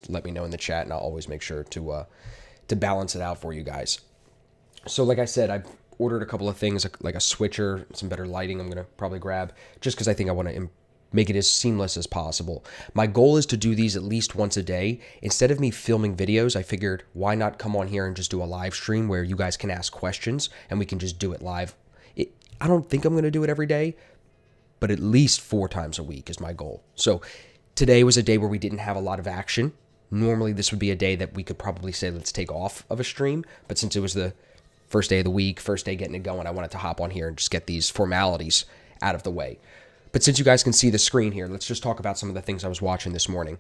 let me know in the chat, and I'll always make sure to balance it out for you guys. So like I said, I've ordered a couple of things, like a switcher, some better lighting I'm going to probably grab, just because I think I want to make it as seamless as possible. My goal is to do these at least once a day. Instead of me filming videos, I figured why not come on here and just do a live stream where you guys can ask questions and we can just do it live. I don't think I'm going to do it every day, but at least 4 times a week is my goal. So today was a day where we didn't have a lot of action. Normally this would be a day that we could probably say let's take off of a stream, but since it was the first day of the week, first day getting it going, I wanted to hop on here and just get these formalities out of the way. But since you guys can see the screen here, let's just talk about some of the things I was watching this morning.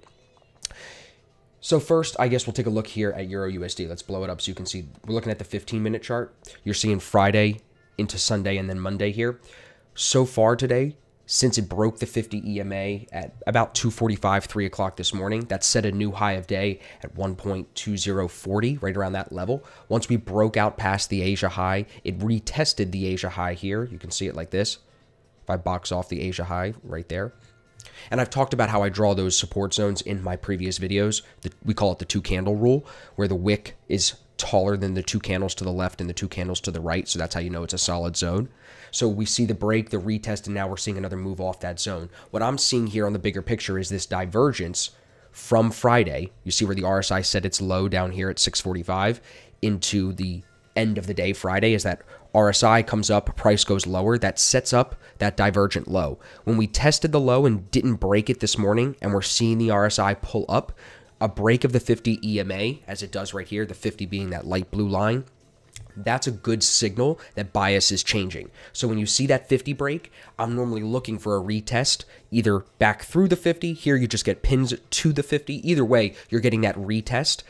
So first, I guess we'll take a look here at Euro USD. Let's blow it up so you can see. We're looking at the 15-minute chart. You're seeing Friday into Sunday and then Monday here. So far today, since it broke the 50 EMA at about 2:45, 3 o'clock this morning, that set a new high of day at 1.2040, right around that level. Once we broke out past the Asia high, it retested the Asia high here. You can see it like this. If I box off the Asia high right there. And I've talked about how I draw those support zones in my previous videos. We call it the 2-candle rule, where the wick is taller than the 2 candles to the left and the 2 candles to the right. So that's how you know it's a solid zone. So we see the break, the retest, and now we're seeing another move off that zone. What I'm seeing here on the bigger picture is this divergence from Friday. You see where the RSI set its low down here at 6:45 into the end of the day Friday. As that RSI comes up, price goes lower, that sets up that divergent low. When we tested the low and didn't break it this morning, and we're seeing the RSI pull up, a break of the 50 EMA, as it does right here, the 50 being that light blue line, that's a good signal that bias is changing. So when you see that 50 break, I'm normally looking for a retest, either back through the 50, here you just get pins to the 50, either way, you're getting that retest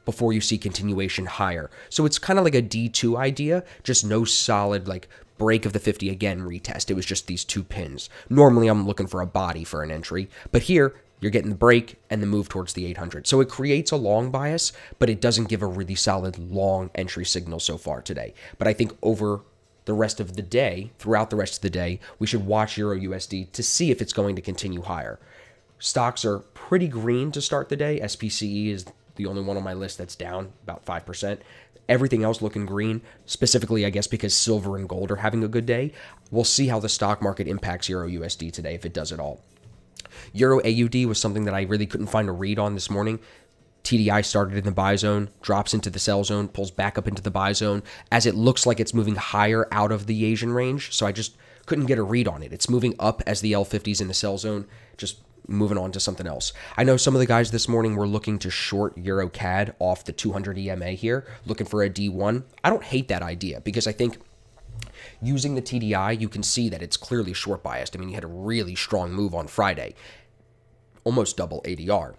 before you see continuation higher. So it's kind of like a D2 idea, just no solid like break of the 50 again retest. It was just these 2 pins. Normally I'm looking for a body for an entry, but here you're getting the break and the move towards the 800. So it creates a long bias, but it doesn't give a really solid long entry signal so far today. But I think over the rest of the day, throughout the rest of the day, we should watch Euro USD to see if it's going to continue higher. Stocks are pretty green to start the day. SPCE is the only one on my list that's down about 5%. Everything else looking green, specifically, I guess, because silver and gold are having a good day. We'll see how the stock market impacts Euro USD today, if it does at all. Euro AUD was something that I really couldn't find a read on this morning. TDI started in the buy zone, drops into the sell zone, pulls back up into the buy zone, as it looks like it's moving higher out of the Asian range. So I just couldn't get a read on it. It's moving up as the L50's in the sell zone, just moving on to something else. I know some of the guys this morning were looking to short Euro CAD off the 200 EMA here, looking for a D1. I don't hate that idea because I think using the TDI, you can see that it's clearly short biased. I mean, you had a really strong move on Friday, almost double ADR.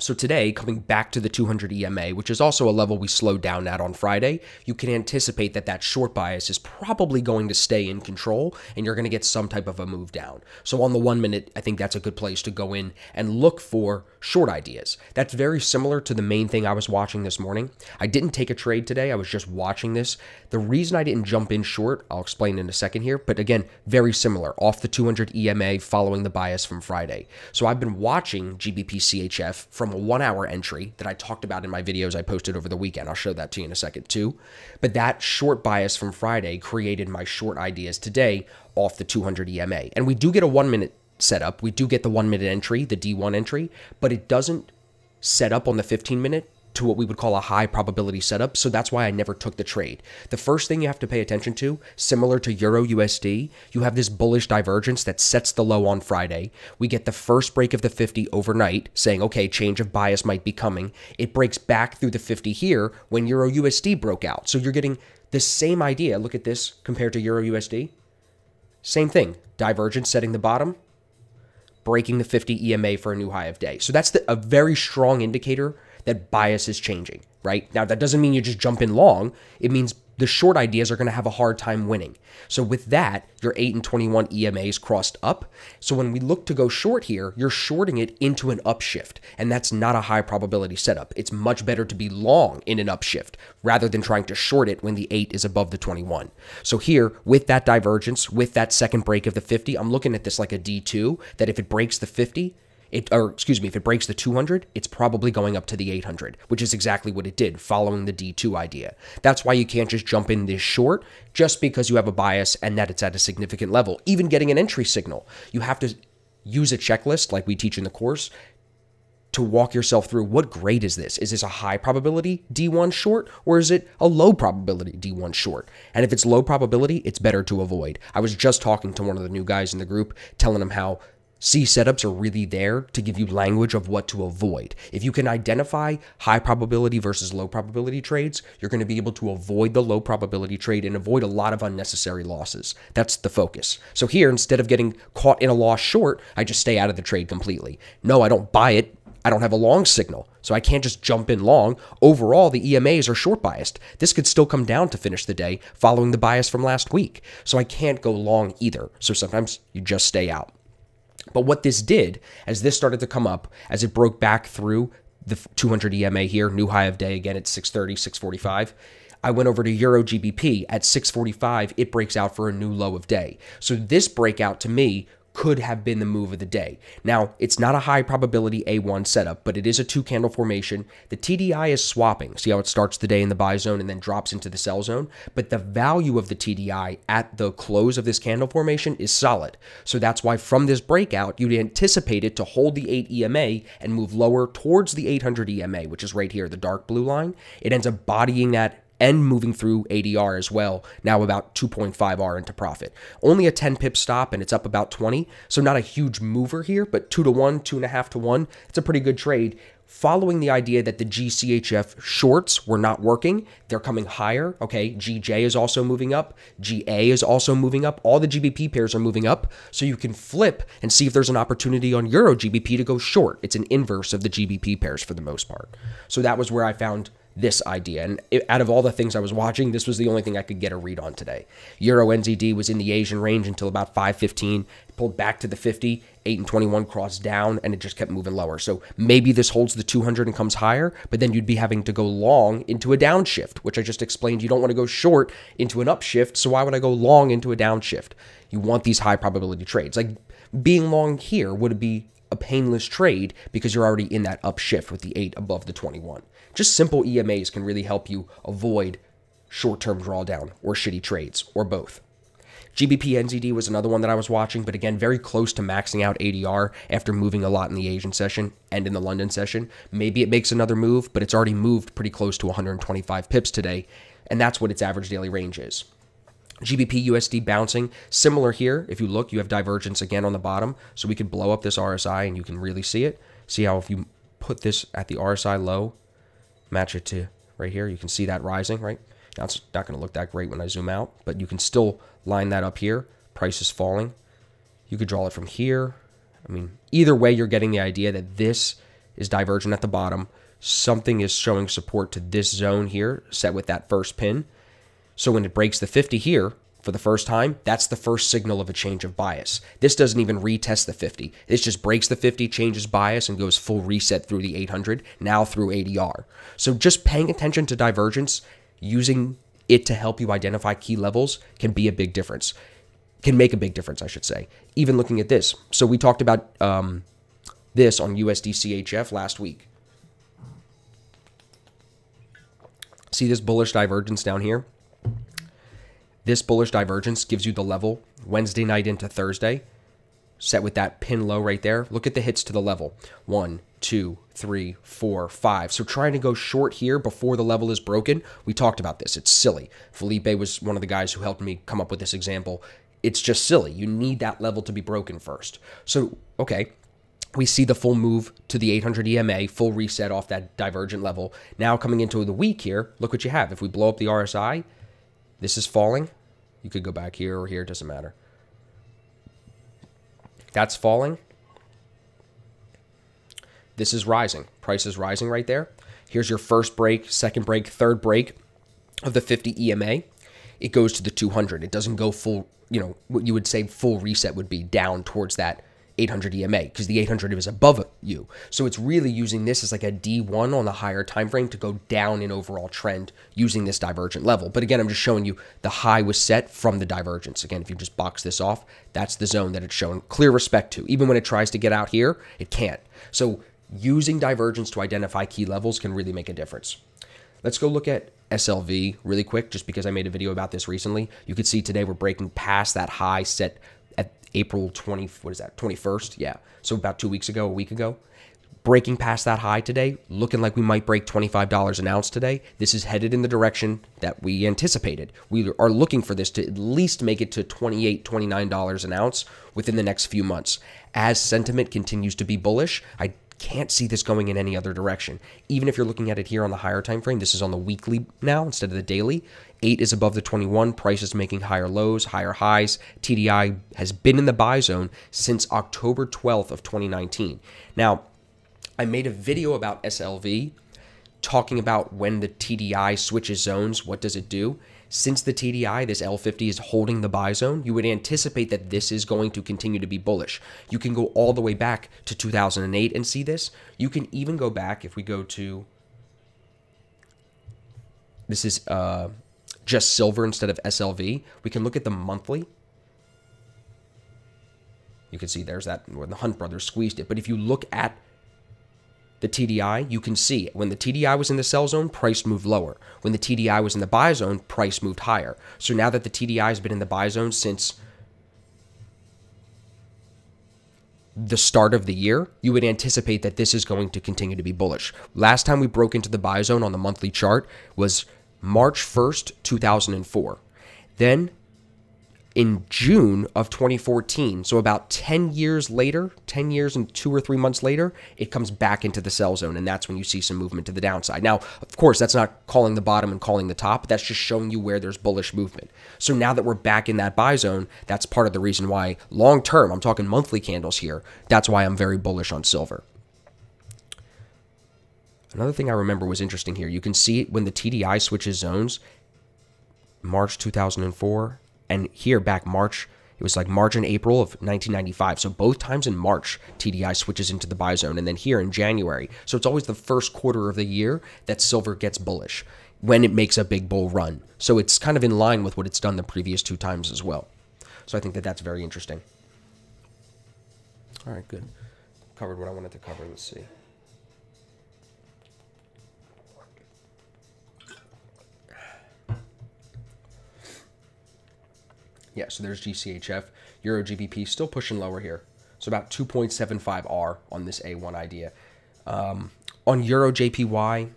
So today, coming back to the 200 EMA, which is also a level we slowed down at on Friday, you can anticipate that that short bias is probably going to stay in control, and you're going to get some type of a move down. So on the 1 minute, I think that's a good place to go in and look for short ideas. That's very similar to the main thing I was watching this morning. I didn't take a trade today. I was just watching this. The reason I didn't jump in short, I'll explain in a second here, but again, very similar, off the 200 EMA following the bias from Friday. So I've been watching GBP CHF from a 1-hour entry that I talked about in my videos I posted over the weekend. I'll show that to you in a second too. But that short bias from Friday created my short ideas today off the 200 EMA. And we do get a 1 minute setup. We do get the 1 minute entry, the D1 entry, but it doesn't set up on the 15 minute to what we would call a high probability setup. So that's why I never took the trade. The first thing you have to pay attention to, similar to Euro USD, you have this bullish divergence that sets the low on Friday. We get the first break of the 50 overnight saying, okay, change of bias might be coming. It breaks back through the 50 here when Euro USD broke out. So you're getting the same idea. Look at this compared to Euro USD. Same thing, divergence setting the bottom, breaking the 50 EMA for a new high of day. So that's a very strong indicator that bias is changing, right? Now, that doesn't mean you just jump in long. It means the short ideas are going to have a hard time winning. So with that, your 8 and 21 EMAs crossed up. So when we look to go short here, you're shorting it into an upshift, and that's not a high probability setup. It's much better to be long in an upshift rather than trying to short it when the 8 is above the 21. So here, with that divergence, with that second break of the 50, I'm looking at this like a D2, that if it breaks the 50, Or excuse me, if it breaks the 200, it's probably going up to the 800, which is exactly what it did, following the D2 idea. That's why you can't just jump in this short just because you have a bias and that it's at a significant level. Even getting an entry signal, you have to use a checklist like we teach in the course to walk yourself through what grade is this? Is this a high probability D1 short or is it a low probability D1 short? And if it's low probability, it's better to avoid. I was just talking to one of the new guys in the group, telling him how C setups are really there to give you language of what to avoid. If you can identify high probability versus low probability trades, you're going to be able to avoid the low probability trade and avoid a lot of unnecessary losses. That's the focus. So here, instead of getting caught in a loss short, I just stay out of the trade completely. No, I don't buy it. I don't have a long signal, so I can't just jump in long. Overall, the EMAs are short biased. This could still come down to finish the day following the bias from last week. So I can't go long either. So sometimes you just stay out. But what this did, as this started to come up, as it broke back through the 200 EMA here, new high of day again at 630, 645, I went over to Euro GBP at 645. It breaks out for a new low of day. So this breakout to me could have been the move of the day. Now, it's not a high probability A1 setup, but it is a 2-candle formation. The TDI is swapping. See how it starts the day in the buy zone and then drops into the sell zone? But the value of the TDI at the close of this candle formation is solid. So that's why from this breakout, you'd anticipate it to hold the 8 EMA and move lower towards the 800 EMA, which is right here, the dark blue line. It ends up bodying that and moving through ADR as well, now about 2.5 R into profit. Only a 10 pip stop, and it's up about 20, so not a huge mover here, but 2 to 1, 2.5 to 1. It's a pretty good trade. Following the idea that the GCHF shorts were not working, they're coming higher, okay? GJ is also moving up. GA is also moving up. All the GBP pairs are moving up, so you can flip and see if there's an opportunity on Euro GBP to go short. It's an inverse of the GBP pairs for the most part. So that was where I found this idea. And out of all the things I was watching, this was the only thing I could get a read on today. Euro NZD was in the Asian range until about 515, pulled back to the 50, 8 and 21 crossed down, and it just kept moving lower. So maybe this holds the 200 and comes higher, but then you'd be having to go long into a downshift, which I just explained. You don't want to go short into an upshift, so why would I go long into a downshift? You want these high probability trades. Like being long here would be a painless trade because you're already in that upshift with the 8 above the 21. Just simple EMAs can really help you avoid short-term drawdown or shitty trades or both. Gbpnzd was another one that I was watching, but again, very close to maxing out ADR after moving a lot in the Asian session and in the London session. Maybe it makes another move, but it's already moved pretty close to 125 pips today, and that's what its average daily range is. GBP USD bouncing, similar here. If you look, you have divergence again on the bottom, so we could blow up this RSI and you can really see it. See how if you put this at the RSI low, match it to right here, you can see that rising, right? Now it's not going to look that great when I zoom out, but you can still line that up here. Price is falling. You could draw it from here. I mean, either way, you're getting the idea that this is divergent at the bottom. Something is showing support to this zone here, set with that first pin. So when it breaks the 50 here for the first time, that's the first signal of a change of bias. This doesn't even retest the 50. This just breaks the 50, changes bias, and goes full reset through the 800, now through ADR. So just paying attention to divergence, using it to help you identify key levels can be a big difference. Can make a big difference, I should say. Even looking at this. So we talked about this on USD-CHF last week. See this bullish divergence down here? This bullish divergence gives you the level Wednesday night into Thursday, set with that pin low right there. Look at the hits to the level. 1, 2, 3, 4, 5. So trying to go short here before the level is broken, we talked about this. It's silly. Felipe was one of the guys who helped me come up with this example. It's just silly. You need that level to be broken first. So, okay, we see the full move to the 800 EMA, full reset off that divergent level. Now coming into the week here, look what you have. If we blow up the RSI, this is falling. You could go back here or here, it doesn't matter. That's falling. This is rising. Price is rising right there. Here's your first break, second break, third break of the 50 EMA. It goes to the 200. It doesn't go full, you know, what you would say full reset would be down towards that 800 EMA because the 800 is above you. So it's really using this as like a D1 on the higher time frame to go down in overall trend using this divergent level. But again, I'm just showing you the high was set from the divergence. Again, if you just box this off, that's the zone that it's showing clear respect to. Even when it tries to get out here, it can't. So using divergence to identify key levels can really make a difference. Let's go look at SLV really quick, just because I made a video about this recently. You can see today we're breaking past that high set at April 21st? Yeah. So about 2 weeks ago, a week ago. Breaking past that high today, looking like we might break $25 an ounce today. This is headed in the direction that we anticipated. We are looking for this to at least make it to $28, $29 an ounce within the next few months. As sentiment continues to be bullish, I can't see this going in any other direction. Even if you're looking at it here on the higher time frame, this is on the weekly now instead of the daily. 8 is above the 21. Price is making higher lows, higher highs. TDI has been in the buy zone since October 12th of 2019. Now, I made a video about SLV talking about when the TDI switches zones, what does it do? Since the TDI, this L50 is holding the buy zone, you would anticipate that this is going to continue to be bullish. You can go all the way back to 2008 and see this. You can even go back, if we go to, this is just silver instead of SLV. We can look at the monthly. You can see there's that when the Hunt brothers squeezed it. But if you look at the TDI, you can see when the TDI was in the sell zone, price moved lower. When the TDI was in the buy zone, price moved higher. So now that the TDI has been in the buy zone since the start of the year, you would anticipate that this is going to continue to be bullish. Last time we broke into the buy zone on the monthly chart was March 1st, 2004. Then in June of 2014, so about 10 years later, 10 years and 2 or 3 months later, it comes back into the sell zone, and that's when you see some movement to the downside. Now, of course, that's not calling the bottom and calling the top. That's just showing you where there's bullish movement. So now that we're back in that buy zone, that's part of the reason why long term, I'm talking monthly candles here, that's why I'm very bullish on silver. Another thing I remember was interesting here. You can see when the TDI switches zones, March 2004, and here back March, it was like March and April of 1995. So both times in March, TDI switches into the buy zone. And then here in January. So it's always the first quarter of the year that silver gets bullish when it makes a big bull run. So it's kind of in line with what it's done the previous 2 times as well. So I think that that's very interesting. All right, good. Covered what I wanted to cover. Let's see. Yeah, so there's GCHF. Euro GBP still pushing lower here. So about 2.75 R on this A1 idea. On Euro JPY,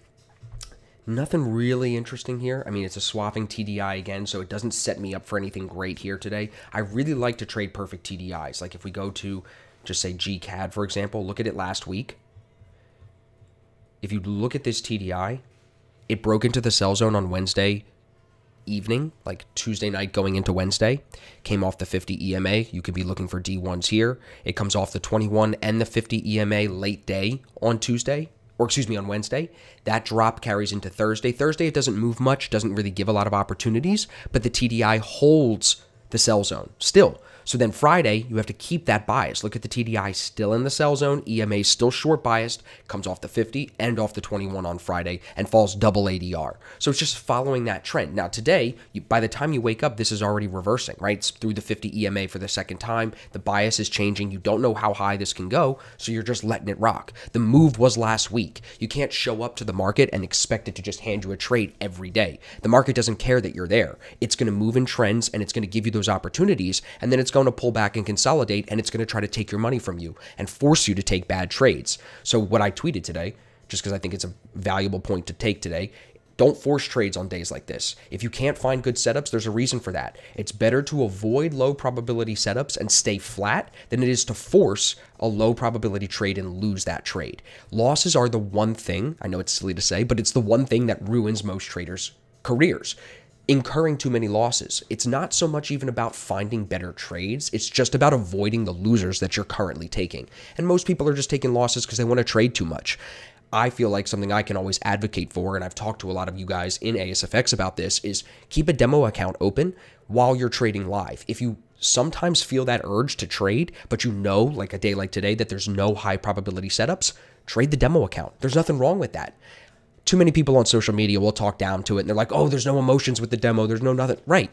nothing really interesting here. I mean, it's a swapping TDI again, so it doesn't set me up for anything great here today. I really like to trade perfect TDIs. Like if we go to, just say GCAD, for example, look at it last week. If you look at this TDI, it broke into the sell zone on Wednesday evening, like Tuesday night going into Wednesday, came off the 50 EMA. You could be looking for D1s here. It comes off the 21 and the 50 EMA late day on Tuesday, or excuse me, on Wednesday. That drop carries into Thursday. Thursday, it doesn't move much, doesn't really give a lot of opportunities, but the TDI holds the sell zone still. So then Friday, you have to keep that bias. Look at the TDI still in the sell zone. EMA still short biased, comes off the 50 and off the 21 on Friday and falls double ADR. So it's just following that trend. Now today, by the time you wake up, this is already reversing, right? It's through the 50 EMA for the second time. The bias is changing. You don't know how high this can go, so you're just letting it rock. The move was last week. You can't show up to the market and expect it to just hand you a trade every day. The market doesn't care that you're there. It's going to move in trends and it's going to give you those opportunities, and then it's going to pull back and consolidate, and it's going to try to take your money from you and force you to take bad trades. So what I tweeted today, just because I think it's a valuable point to take today, don't force trades on days like this. If you can't find good setups, there's a reason for that. It's better to avoid low probability setups and stay flat than it is to force a low probability trade and lose that trade. Losses are the one thing, I know it's silly to say, but it's the one thing that ruins most traders' careers. Incurring too many losses. It's not so much even about finding better trades. It's just about avoiding the losers that you're currently taking. And most people are just taking losses because they want to trade too much. I feel like something I can always advocate for, and I've talked to a lot of you guys in ASFX about this, is keep a demo account open while you're trading live. If you sometimes feel that urge to trade, but you know, like a day like today, that there's no high probability setups, trade the demo account. There's nothing wrong with that. Too many people on social media will talk down to it and they're like, oh, there's no emotions with the demo. There's no nothing. Right.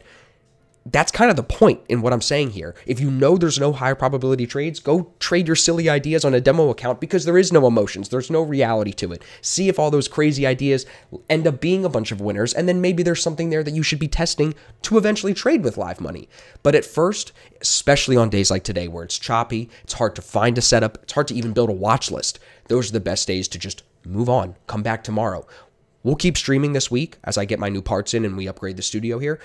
That's kind of the point in what I'm saying here. If you know there's no high probability trades, go trade your silly ideas on a demo account because there is no emotions. There's no reality to it. See if all those crazy ideas end up being a bunch of winners, and then maybe there's something there that you should be testing to eventually trade with live money. But at first, especially on days like today where it's choppy, it's hard to find a setup, it's hard to even build a watch list. Those are the best days to just move on, come back tomorrow. We'll keep streaming this week as I get my new parts in and we upgrade the studio here.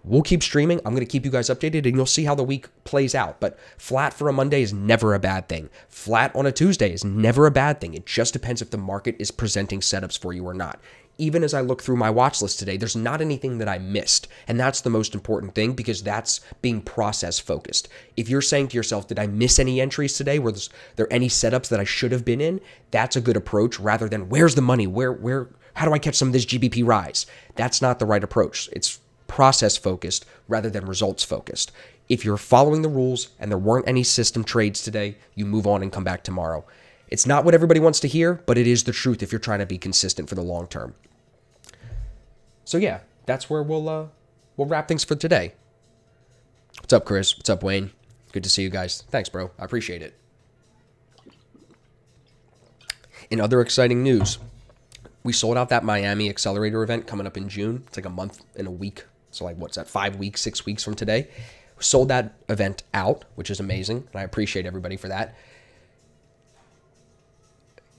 We'll keep streaming. I'm going to keep you guys updated and you'll see how the week plays out. But flat for a Monday is never a bad thing. Flat on a Tuesday is never a bad thing. It just depends if the market is presenting setups for you or not. Even as I look through my watch list today, there's not anything that I missed. And that's the most important thing because that's being process focused. If you're saying to yourself, did I miss any entries today? Were there any setups that I should have been in? That's a good approach rather than where's the money? How do I catch some of this GBP rise? That's not the right approach. It's process focused rather than results focused. If you're following the rules and there weren't any system trades today, you move on and come back tomorrow. It's not what everybody wants to hear, but it is the truth if you're trying to be consistent for the long term. So yeah, that's where we'll wrap things for today. What's up, Chris? What's up, Wayne? Good to see you guys. Thanks, bro. I appreciate it. In other exciting news, we sold out that Miami Accelerator event coming up in June. It's like a month and a week. So like, what's that, 5 weeks, 6 weeks from today? We sold that event out, which is amazing. And I appreciate everybody for that.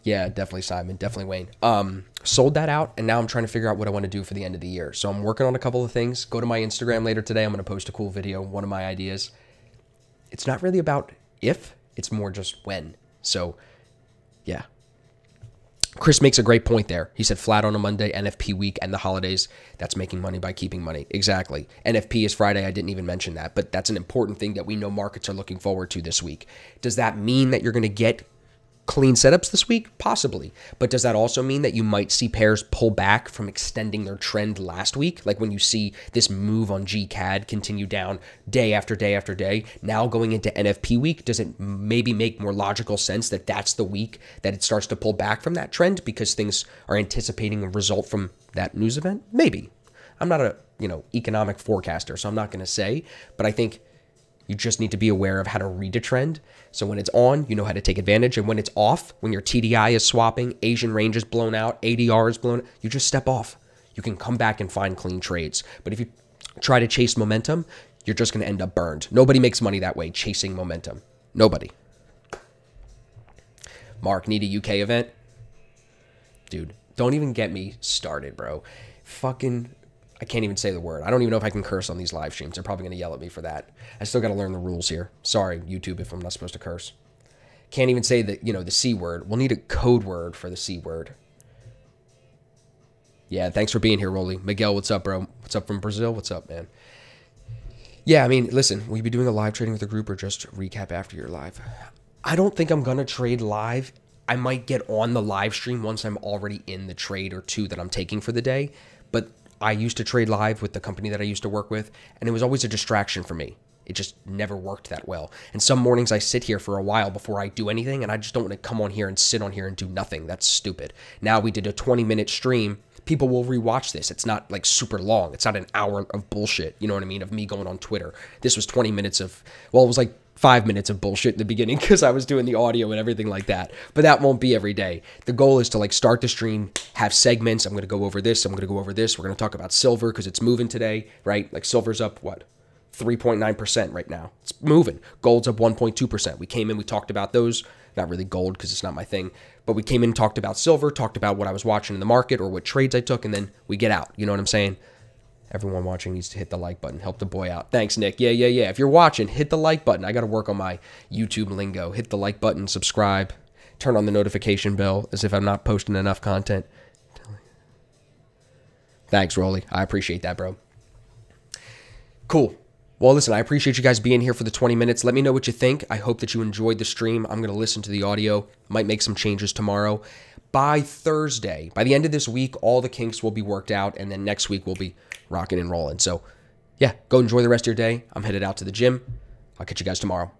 Yeah, definitely Simon, definitely Wayne. Sold that out, and now I'm trying to figure out what I want to do for the end of the year. So I'm working on a couple of things. Go to my Instagram later today. I'm going to post a cool video, one of my ideas. It's not really about if, it's more just when. So yeah. Chris makes a great point there. He said flat on a Monday, NFP week, and the holidays. That's making money by keeping money. Exactly. NFP is Friday. I didn't even mention that, but that's an important thing that we know markets are looking forward to this week. Does that mean that you're going to get clean setups this week? Possibly. But does that also mean that you might see pairs pull back from extending their trend last week? Like when you see this move on GCAD continue down day after day after day, now going into NFP week, does it maybe make more logical sense that that's the week that it starts to pull back from that trend because things are anticipating a result from that news event? Maybe. I'm not a, economic forecaster, so I'm not going to say, but I think you just need to be aware of how to read a trend. So when it's on, you know how to take advantage. And when it's off, when your TDI is swapping, Asian range is blown out, ADR is blown, you just step off. You can come back and find clean trades. But if you try to chase momentum, you're just going to end up burned. Nobody makes money that way, chasing momentum. Nobody. Mark, need a UK event? Dude, don't even get me started, bro. I can't even say the word. I don't even know if I can curse on these live streams. They're probably going to yell at me for that. I still got to learn the rules here. Sorry, YouTube, if I'm not supposed to curse. Can't even say the, the C word. We'll need a code word for the C word. Yeah, thanks for being here, Rolly. Miguel, what's up, bro? What's up from Brazil? What's up, man? Yeah, I mean, listen, will you be doing a live trading with the group or just recap after your live? I don't think I'm going to trade live. I might get on the live stream once I'm already in the trade or two that I'm taking for the day. But I used to trade live with the company that I used to work with, and it was always a distraction for me. It just never worked that well. And some mornings I sit here for a while before I do anything, and I just don't want to come on here and sit on here and do nothing. That's stupid. Now we did a 20-minute stream. People will rewatch this. It's not like super long. It's not an hour of bullshit, you know what I mean, of me going on Twitter. This was 20 minutes of, well, it was like 5 minutes of bullshit in the beginning because I was doing the audio and everything like that. But that won't be every day. The goal is to like start the stream, have segments. I'm going to go over this. I'm going to go over this. We're going to talk about silver because it's moving today, right? Like silver's up, what? 3.9% right now. It's moving. Gold's up 1.2%. We came in, we talked about those. Not really gold because it's not my thing. But we came in, talked about silver, talked about what I was watching in the market or what trades I took, and then we get out. You know what I'm saying? Everyone watching needs to hit the like button. Help the boy out. Thanks, Nick. Yeah. If you're watching, hit the like button. I got to work on my YouTube lingo. Hit the like button, subscribe, turn on the notification bell as if I'm not posting enough content. Thanks, Rolly. I appreciate that, bro. Cool. Well, listen, I appreciate you guys being here for the 20 minutes. Let me know what you think. I hope that you enjoyed the stream. I'm going to listen to the audio. Might make some changes tomorrow. By Thursday, by the end of this week, all the kinks will be worked out, and then next week we'll be rocking and rolling. So yeah, go enjoy the rest of your day. I'm headed out to the gym. I'll catch you guys tomorrow.